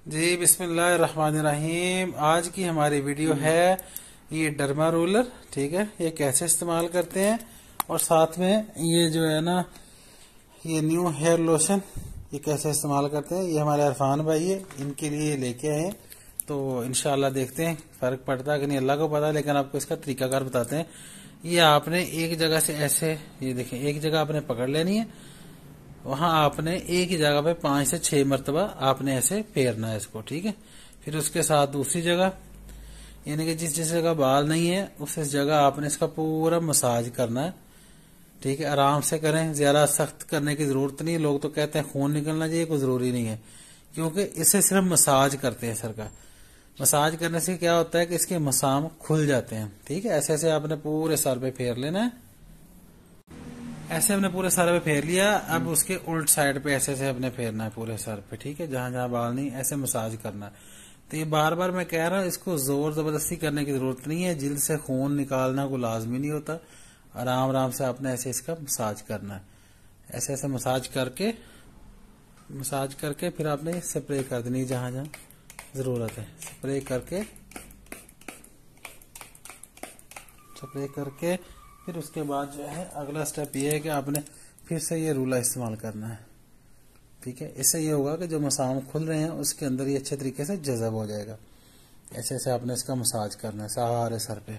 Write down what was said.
जी बिस्मिल्लाहिर्रहमानिर्रहीम। आज की हमारी वीडियो है ये डर्मा रोलर। ठीक है, ये कैसे इस्तेमाल करते हैं और साथ में ये जो है ना ये न्यू हेयर लोशन ये कैसे इस्तेमाल करते हैं। ये हमारे अरफान भाई है, इनके लिए लेके आए हैं। तो इंशाल्लाह देखते हैं फ़र्क पड़ता है कि नहीं, अल्लाह को पता है, लेकिन आपको इसका तरीकाकार बताते हैं। ये आपने एक जगह से ऐसे, ये देखें, एक जगह आपने पकड़ लेनी है, वहां आपने एक ही जगह पे 5 से 6 मरतबा आपने ऐसे फेरना है इसको। ठीक है, फिर उसके साथ दूसरी जगह, यानी कि जिस जिस जगह बाल नहीं है उस जगह आपने इसका पूरा मसाज करना है। ठीक है, आराम से करें, ज्यादा सख्त करने की जरूरत नहीं है। लोग तो कहते हैं खून निकलना चाहिए, कोई जरूरी नहीं है, क्योंकि इससे सिर्फ मसाज करते हैं सर का। मसाज करने से क्या होता है कि इसके मसाम खुल जाते हैं। ठीक है, ऐसे ऐसे आपने पूरे सर पे फेर लेना है। ऐसे हमने पूरे सर पे फेर लिया। अब उसके उल्ट साइड पे ऐसे ऐसे अपने फेरना है पूरे सर पे। ठीक है, जहां जहां बाल नहीं, ऐसे मसाज करना है। तो ये बार बार मैं कह रहा हूँ, इसको जोर जबरदस्ती करने की जरूरत नहीं है। जिल्द से खून निकालना कोई लाजमी नहीं होता। आराम आराम से आपने ऐसे इसका मसाज करना है। ऐसे ऐसे मसाज करके फिर आपने स्प्रे कर देनी जहां जहां जरूरत है। स्प्रे करके फिर उसके बाद जो है अगला स्टेप ये है कि आपने फिर से ये रूला इस्तेमाल करना है। ठीक है, इससे ये होगा कि जो मसाम खुल रहे हैं उसके अंदर ये अच्छे तरीके से जज़ब हो जाएगा। ऐसे ऐसे आपने इसका मसाज करना है सारे सर पे।